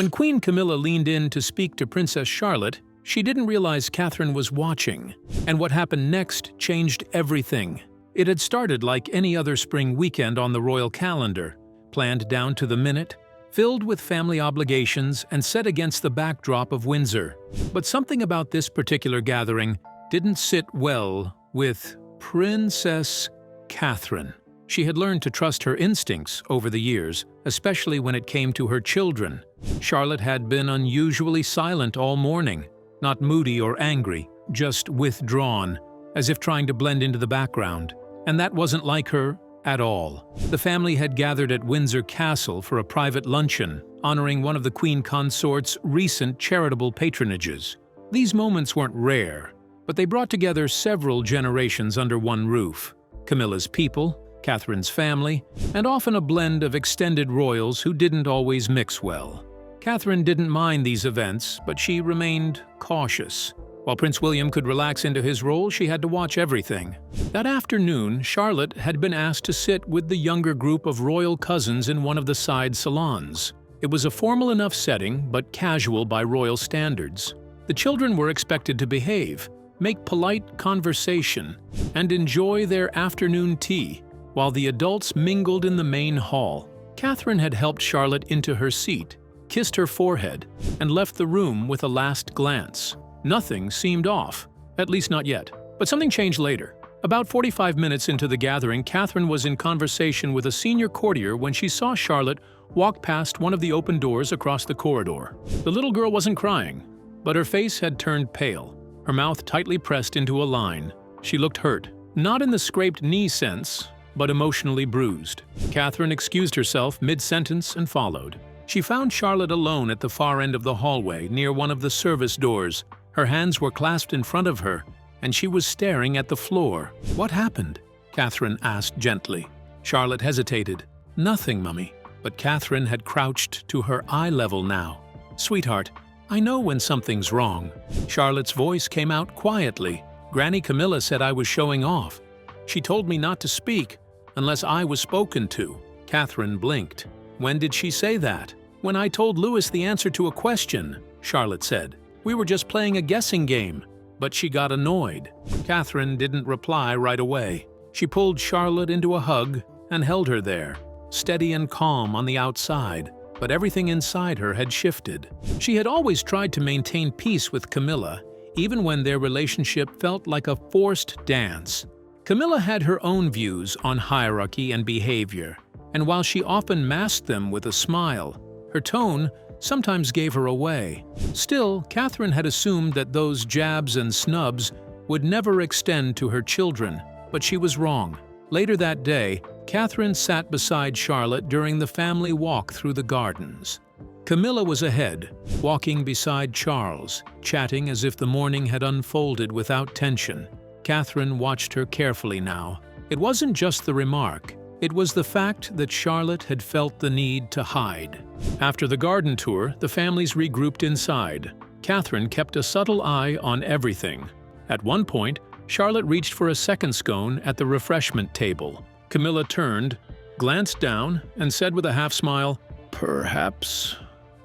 When Queen Camilla leaned in to speak to Princess Charlotte, she didn't realize Catherine was watching, and what happened next changed everything. It had started like any other spring weekend on the royal calendar, planned down to the minute, filled with family obligations and set against the backdrop of Windsor. But something about this particular gathering didn't sit well with Princess Catherine. She had learned to trust her instincts over the years, especially when it came to her children. Charlotte had been unusually silent all morning, not moody or angry, just withdrawn, as if trying to blend into the background. And that wasn't like her at all. The family had gathered at Windsor Castle for a private luncheon, honoring one of the Queen Consort's recent charitable patronages. These moments weren't rare, but they brought together several generations under one roof. Camilla's people, Catherine's family, and often a blend of extended royals who didn't always mix well. Catherine didn't mind these events, but she remained cautious. While Prince William could relax into his role, she had to watch everything. That afternoon, Charlotte had been asked to sit with the younger group of royal cousins in one of the side salons. It was a formal enough setting, but casual by royal standards. The children were expected to behave, make polite conversation, and enjoy their afternoon tea, while the adults mingled in the main hall. Catherine had helped Charlotte into her seat, kissed her forehead, and left the room with a last glance. Nothing seemed off, at least not yet. But something changed later. About 45 minutes into the gathering, Catherine was in conversation with a senior courtier when she saw Charlotte walk past one of the open doors across the corridor. The little girl wasn't crying, but her face had turned pale, her mouth tightly pressed into a line. She looked hurt, not in the scraped knee sense, but emotionally bruised. Catherine excused herself mid-sentence and followed. She found Charlotte alone at the far end of the hallway near one of the service doors. Her hands were clasped in front of her, and she was staring at the floor. "What happened?" Catherine asked gently. Charlotte hesitated. "Nothing, Mummy." But Catherine had crouched to her eye level now. "Sweetheart, I know when something's wrong." Charlotte's voice came out quietly. "Granny Camilla said I was showing off. She told me not to speak unless I was spoken to." Catherine blinked. "When did she say that?" "When I told Louis the answer to a question," Charlotte said. "We were just playing a guessing game, but she got annoyed." Catherine didn't reply right away. She pulled Charlotte into a hug and held her there, steady and calm on the outside, but everything inside her had shifted. She had always tried to maintain peace with Camilla, even when their relationship felt like a forced dance. Camilla had her own views on hierarchy and behavior, and while she often masked them with a smile, her tone sometimes gave her away. Still, Catherine had assumed that those jabs and snubs would never extend to her children, but she was wrong. Later that day, Catherine sat beside Charlotte during the family walk through the gardens. Camilla was ahead, walking beside Charles, chatting as if the morning had unfolded without tension. Catherine watched her carefully now. It wasn't just the remark. It was the fact that Charlotte had felt the need to hide. After the garden tour, the families regrouped inside. Catherine kept a subtle eye on everything. At one point, Charlotte reached for a second scone at the refreshment table. Camilla turned, glanced down, and said with a half-smile, "Perhaps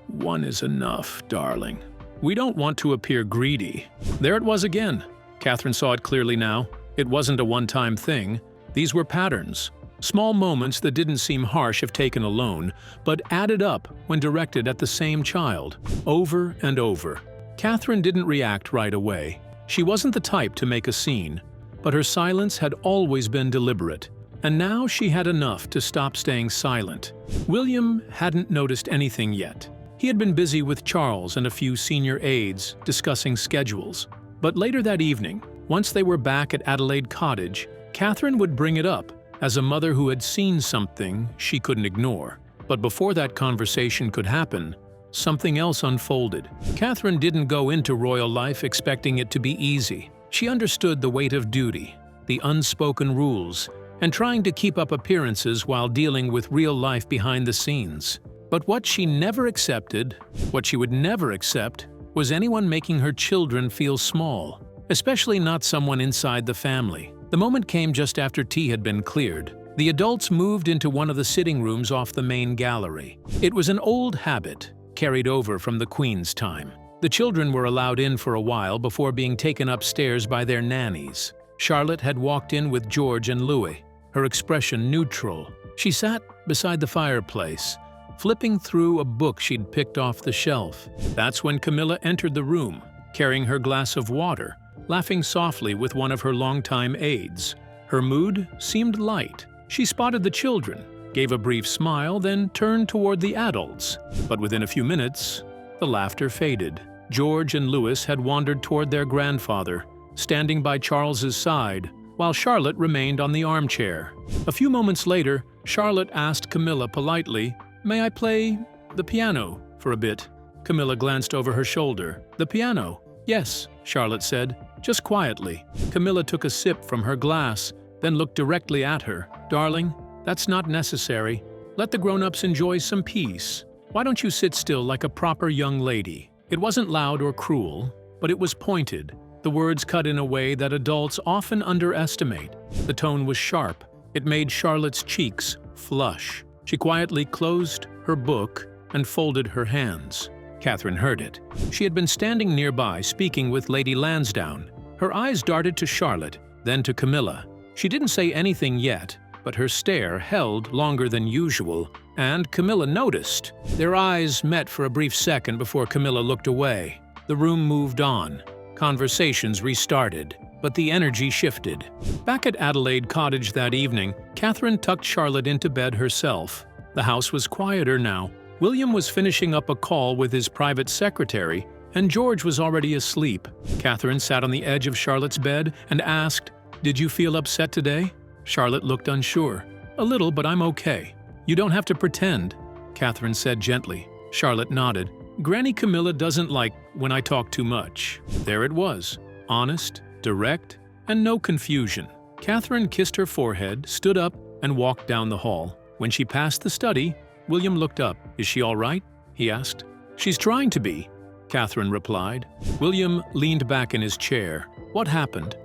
one is enough, darling. We don't want to appear greedy." There it was again. Catherine saw it clearly now. It wasn't a one-time thing. These were patterns. Small moments that didn't seem harsh if taken alone, but added up when directed at the same child, over and over. Catherine didn't react right away. She wasn't the type to make a scene, but her silence had always been deliberate, and now she had enough to stop staying silent. William hadn't noticed anything yet. He had been busy with Charles and a few senior aides discussing schedules. But later that evening, once they were back at Adelaide Cottage, Catherine would bring it up as a mother who had seen something she couldn't ignore. But before that conversation could happen, something else unfolded. Catherine didn't go into royal life expecting it to be easy. She understood the weight of duty, the unspoken rules, and trying to keep up appearances while dealing with real life behind the scenes. But what she never accepted, what she would never accept, was anyone making her children feel small, especially not someone inside the family. The moment came just after tea had been cleared. The adults moved into one of the sitting rooms off the main gallery. It was an old habit, carried over from the Queen's time. The children were allowed in for a while before being taken upstairs by their nannies. Charlotte had walked in with George and Louis, her expression neutral. She sat beside the fireplace, flipping through a book she'd picked off the shelf. That's when Camilla entered the room, carrying her glass of water, laughing softly with one of her longtime aides. Her mood seemed light. She spotted the children, gave a brief smile, then turned toward the adults. But within a few minutes, the laughter faded. George and Louis had wandered toward their grandfather, standing by Charles's side, while Charlotte remained on the armchair. A few moments later, Charlotte asked Camilla politely, "May I play the piano for a bit?" Camilla glanced over her shoulder. "The piano?" "Yes," Charlotte said, just quietly. Camilla took a sip from her glass, then looked directly at her. "Darling, that's not necessary. Let the grown-ups enjoy some peace. Why don't you sit still like a proper young lady?" It wasn't loud or cruel, but it was pointed. The words cut in a way that adults often underestimate. The tone was sharp. It made Charlotte's cheeks flush. She quietly closed her book and folded her hands. Catherine heard it. She had been standing nearby speaking with Lady Lansdowne. Her eyes darted to Charlotte, then to Camilla. She didn't say anything yet, but her stare held longer than usual, and Camilla noticed. Their eyes met for a brief second before Camilla looked away. The room moved on. Conversations restarted, but the energy shifted. Back at Adelaide Cottage that evening, Catherine tucked Charlotte into bed herself. The house was quieter now. William was finishing up a call with his private secretary, and George was already asleep. Catherine sat on the edge of Charlotte's bed and asked, "Did you feel upset today?" Charlotte looked unsure. "A little, but I'm okay." "You don't have to pretend," Catherine said gently. Charlotte nodded. "Granny Camilla doesn't like when I talk too much." There it was, honest, direct, and no confusion. Catherine kissed her forehead, stood up, and walked down the hall. When she passed the study, William looked up. "Is she all right?" he asked. "She's trying to be," Catherine replied. William leaned back in his chair. "What happened?"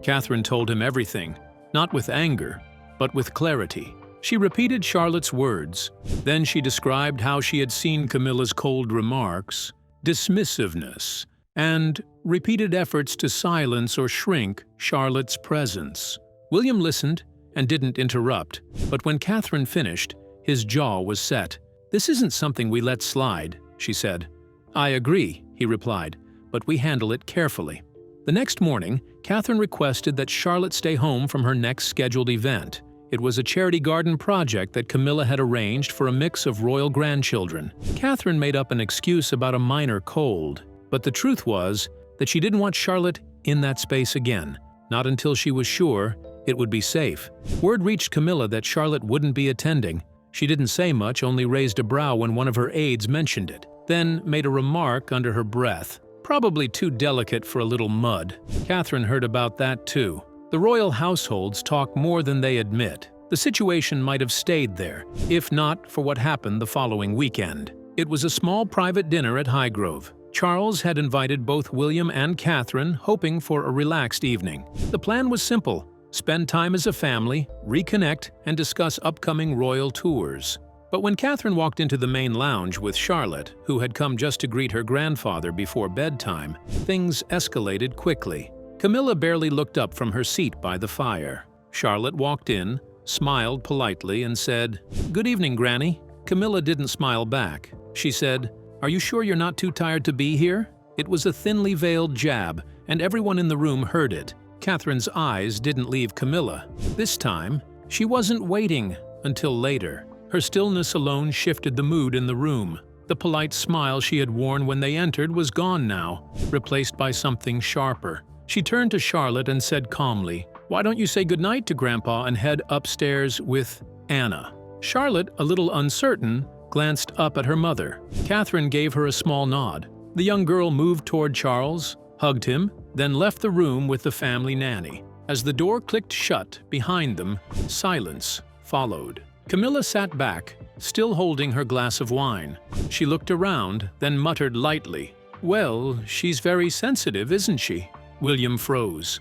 Catherine told him everything, not with anger, but with clarity. She repeated Charlotte's words. Then she described how she had seen Camilla's cold remarks, dismissiveness, and repeated efforts to silence or shrink Charlotte's presence. William listened and didn't interrupt, but when Catherine finished, his jaw was set. "This isn't something we let slide," she said. "I agree," he replied, "but we handle it carefully." The next morning, Catherine requested that Charlotte stay home from her next scheduled event. It was a charity garden project that Camilla had arranged for a mix of royal grandchildren. Catherine made up an excuse about a minor cold, but the truth was that she didn't want Charlotte in that space again, not until she was sure it would be safe. Word reached Camilla that Charlotte wouldn't be attending. She didn't say much, only raised a brow when one of her aides mentioned it, then made a remark under her breath, probably too delicate for a little mud. Catherine heard about that too. The royal households talk more than they admit. The situation might have stayed there, if not for what happened the following weekend. It was a small private dinner at Highgrove. Charles had invited both William and Catherine, hoping for a relaxed evening. The plan was simple: spend time as a family, reconnect, and discuss upcoming royal tours. But when Catherine walked into the main lounge with Charlotte, who had come just to greet her grandfather before bedtime, things escalated quickly. Camilla barely looked up from her seat by the fire. Charlotte walked in, smiled politely, and said, "Good evening, Granny." Camilla didn't smile back. She said, "Are you sure you're not too tired to be here?" It was a thinly veiled jab, and everyone in the room heard it. Catherine's eyes didn't leave Camilla. This time, she wasn't waiting until later. Her stillness alone shifted the mood in the room. The polite smile she had worn when they entered was gone now, replaced by something sharper. She turned to Charlotte and said calmly, "Why don't you say goodnight to Grandpa and head upstairs with Anna?" Charlotte, a little uncertain, glanced up at her mother. Catherine gave her a small nod. The young girl moved toward Charles, hugged him, then left the room with the family nanny. As the door clicked shut behind them, silence followed. Camilla sat back, still holding her glass of wine. She looked around, then muttered lightly, "Well, she's very sensitive, isn't she?" William froze.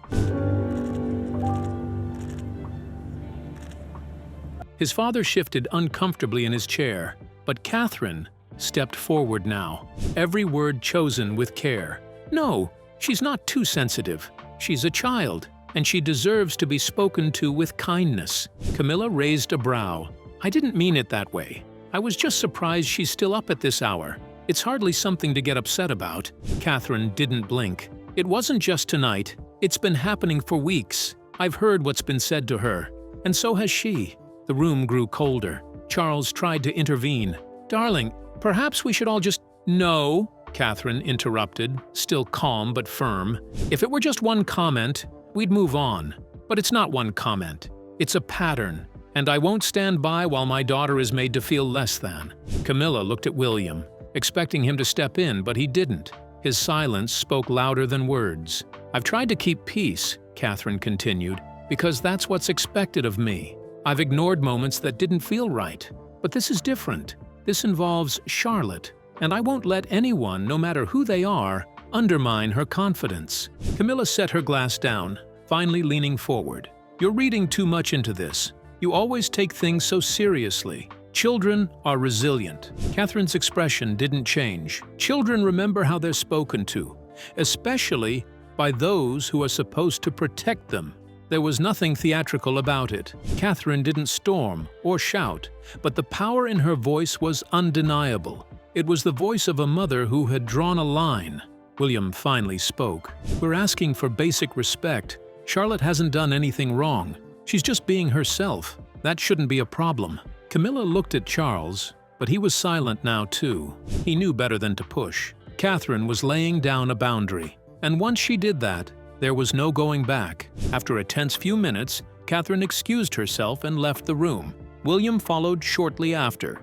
His father shifted uncomfortably in his chair, but Catherine stepped forward now, every word chosen with care. No, she's not too sensitive. She's a child, and she deserves to be spoken to with kindness. Camilla raised a brow. I didn't mean it that way. I was just surprised she's still up at this hour. It's hardly something to get upset about. Catherine didn't blink. It wasn't just tonight. It's been happening for weeks. I've heard what's been said to her, and so has she. The room grew colder. Charles tried to intervene. Darling, perhaps we should all just— No, Catherine interrupted, still calm but firm. If it were just one comment, we'd move on. But it's not one comment. It's a pattern, and I won't stand by while my daughter is made to feel less than. Camilla looked at William, expecting him to step in, but he didn't. His silence spoke louder than words. I've tried to keep peace, Catherine continued, because that's what's expected of me. I've ignored moments that didn't feel right. But this is different. This involves Charlotte, and I won't let anyone, no matter who they are, undermine her confidence. Camilla set her glass down, finally leaning forward. You're reading too much into this. You always take things so seriously. Children are resilient. Catherine's expression didn't change. Children remember how they're spoken to, especially by those who are supposed to protect them. There was nothing theatrical about it. Catherine didn't storm or shout, but the power in her voice was undeniable. It was the voice of a mother who had drawn a line. William finally spoke. We're asking for basic respect. Charlotte hasn't done anything wrong. She's just being herself. That shouldn't be a problem. Camilla looked at Charles, but he was silent now too. He knew better than to push. Catherine was laying down a boundary, and once she did that, there was no going back. After a tense few minutes, Catherine excused herself and left the room. William followed shortly after.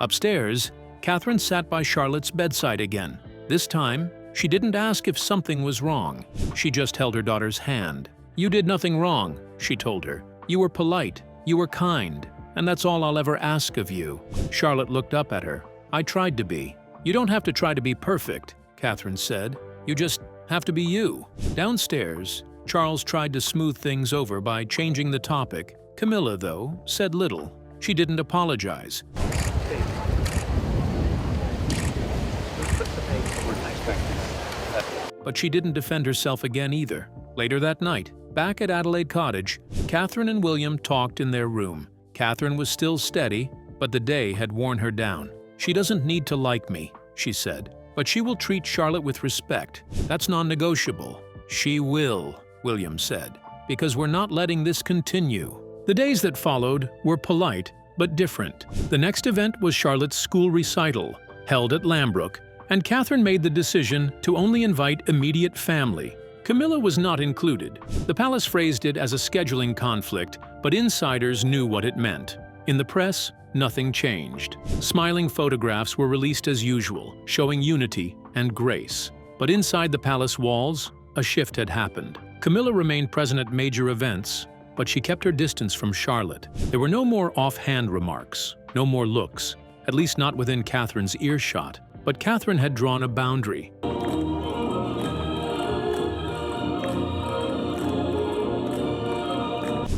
Upstairs, Catherine sat by Charlotte's bedside again. This time, she didn't ask if something was wrong. She just held her daughter's hand. You did nothing wrong, she told her. You were polite, you were kind, and that's all I'll ever ask of you. Charlotte looked up at her. I tried to be. You don't have to try to be perfect, Catherine said. You just have to be you. Downstairs, Charles tried to smooth things over by changing the topic. Camilla, though, said little. She didn't apologize. But she didn't defend herself again either. Later that night, back at Adelaide Cottage, Catherine and William talked in their room. Catherine was still steady, but the day had worn her down. She doesn't need to like me, she said, but she will treat Charlotte with respect. That's non-negotiable. She will, William said, because we're not letting this continue. The days that followed were polite, but different. The next event was Charlotte's school recital, held at Lambrook, and Catherine made the decision to only invite immediate family. Camilla was not included. The palace phrased it as a scheduling conflict, but insiders knew what it meant. In the press, nothing changed. Smiling photographs were released as usual, showing unity and grace. But inside the palace walls, a shift had happened. Camilla remained present at major events, but she kept her distance from Charlotte. There were no more offhand remarks, no more looks, at least not within Catherine's earshot. But Catherine had drawn a boundary.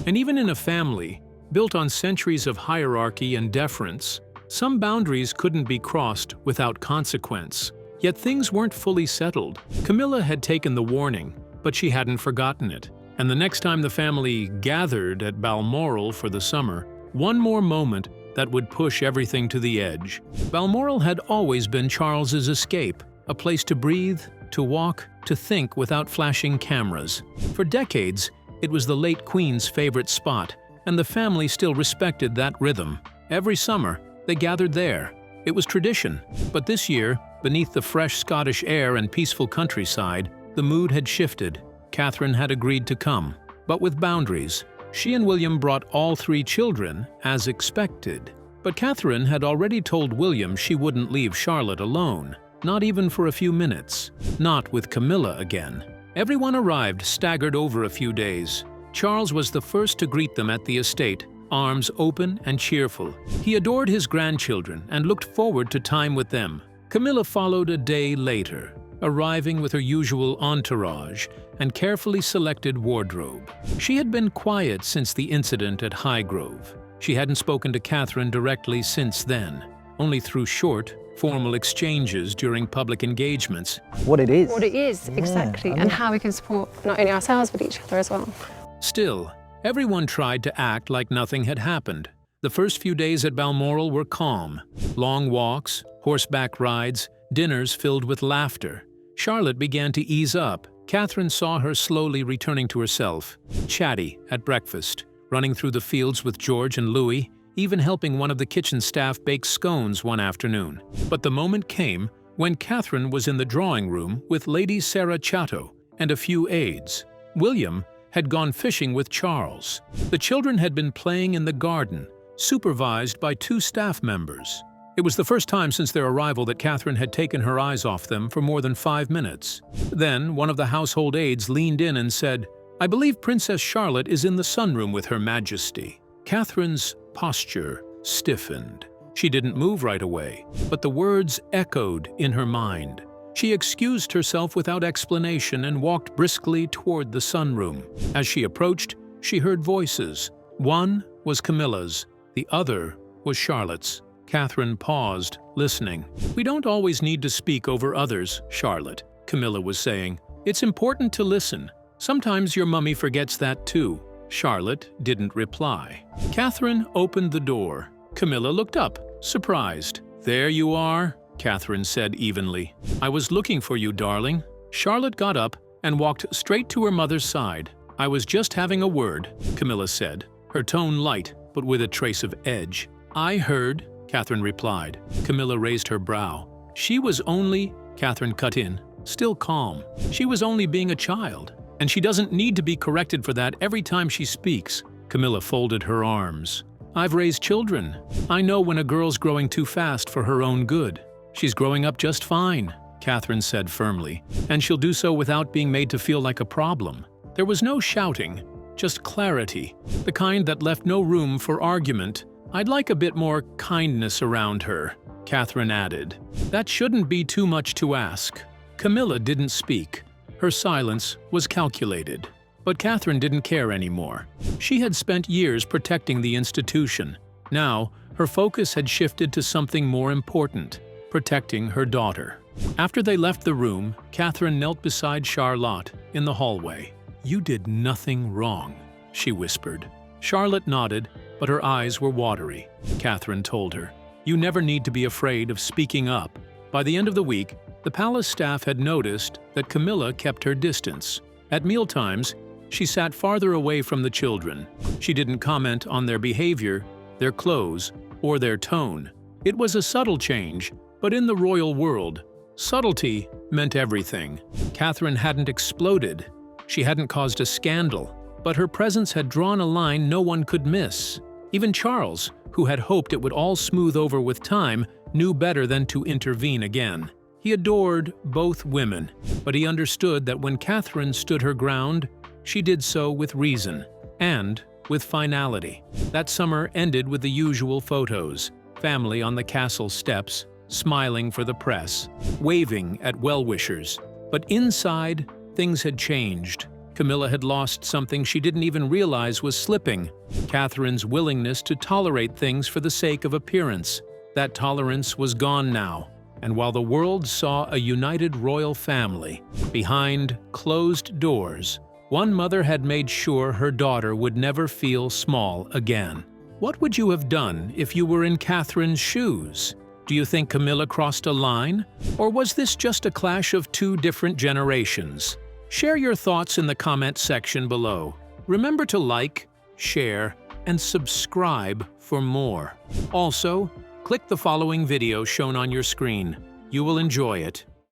And even in a family, built on centuries of hierarchy and deference, some boundaries couldn't be crossed without consequence. Yet things weren't fully settled. Camilla had taken the warning, but she hadn't forgotten it. And the next time the family gathered at Balmoral for the summer, one more moment that would push everything to the edge. Balmoral had always been Charles's escape, a place to breathe, to walk, to think without flashing cameras. For decades, it was the late Queen's favorite spot, and the family still respected that rhythm. Every summer, they gathered there. It was tradition. But this year, beneath the fresh Scottish air and peaceful countryside, the mood had shifted. Catherine had agreed to come, but with boundaries. She and William brought all three children, as expected. But Catherine had already told William she wouldn't leave Charlotte alone, not even for a few minutes, not with Camilla again. Everyone arrived staggered over a few days. Charles was the first to greet them at the estate, arms open and cheerful. He adored his grandchildren and looked forward to time with them. Camilla followed a day later. arriving with her usual entourage and carefully selected wardrobe. She had been quiet since the incident at Highgrove. She hadn't spoken to Catherine directly since then, only through short, formal exchanges during public engagements. What it is. What it is, exactly, and how we can support not only ourselves but each other as well. Still, everyone tried to act like nothing had happened. The first few days at Balmoral were calm. Long walks, horseback rides, dinners filled with laughter. Charlotte began to ease up. Catherine saw her slowly returning to herself, chatty at breakfast, running through the fields with George and Louis, even helping one of the kitchen staff bake scones one afternoon. But the moment came when Catherine was in the drawing room with Lady Sarah Chatto and a few aides. William had gone fishing with Charles. The children had been playing in the garden, supervised by 2 staff members. It was the first time since their arrival that Catherine had taken her eyes off them for more than 5 minutes. Then one of the household aides leaned in and said, "I believe Princess Charlotte is in the sunroom with Her Majesty." Catherine's posture stiffened. She didn't move right away, but the words echoed in her mind. She excused herself without explanation and walked briskly toward the sunroom. As she approached, she heard voices. One was Camilla's, the other was Charlotte's. Catherine paused, listening. "We don't always need to speak over others, Charlotte," Camilla was saying. "It's important to listen. Sometimes your mummy forgets that too." Charlotte didn't reply. Catherine opened the door. Camilla looked up, surprised. "There you are," Catherine said evenly. "I was looking for you, darling." Charlotte got up and walked straight to her mother's side. "I was just having a word," Camilla said, her tone light but with a trace of edge. "I heard," Catherine replied. Camilla raised her brow. "She was only," Catherine cut in, still calm. "She was only being a child, and she doesn't need to be corrected for that every time she speaks." Camilla folded her arms. "I've raised children. I know when a girl's growing too fast for her own good. She's growing up just fine," Catherine said firmly, "and she'll do so without being made to feel like a problem." There was no shouting, just clarity, the kind that left no room for argument. "I'd like a bit more kindness around her," Catherine added. "That shouldn't be too much to ask." Camilla didn't speak. Her silence was calculated. But Catherine didn't care anymore. She had spent years protecting the institution. Now, her focus had shifted to something more important, protecting her daughter. After they left the room, Catherine knelt beside Charlotte in the hallway. "You did nothing wrong," she whispered. Charlotte nodded, but her eyes were watery. Catherine told her, "You never need to be afraid of speaking up." By the end of the week, the palace staff had noticed that Camilla kept her distance. At mealtimes, she sat farther away from the children. She didn't comment on their behavior, their clothes, or their tone. It was a subtle change, but in the royal world, subtlety meant everything. Catherine hadn't exploded. She hadn't caused a scandal, but her presence had drawn a line no one could miss. Even Charles, who had hoped it would all smooth over with time, knew better than to intervene again. He adored both women, but he understood that when Catherine stood her ground, she did so with reason and with finality. That summer ended with the usual photos: family on the castle steps, smiling for the press, waving at well-wishers. But inside, things had changed. Camilla had lost something she didn't even realize was slipping: Catherine's willingness to tolerate things for the sake of appearance. That tolerance was gone now, and while the world saw a united royal family, behind closed doors, one mother had made sure her daughter would never feel small again. What would you have done if you were in Catherine's shoes? Do you think Camilla crossed a line? Or was this just a clash of 2 different generations? Share your thoughts in the comment section below. Remember to like, share, and subscribe for more. Also, click the following video shown on your screen. You will enjoy it.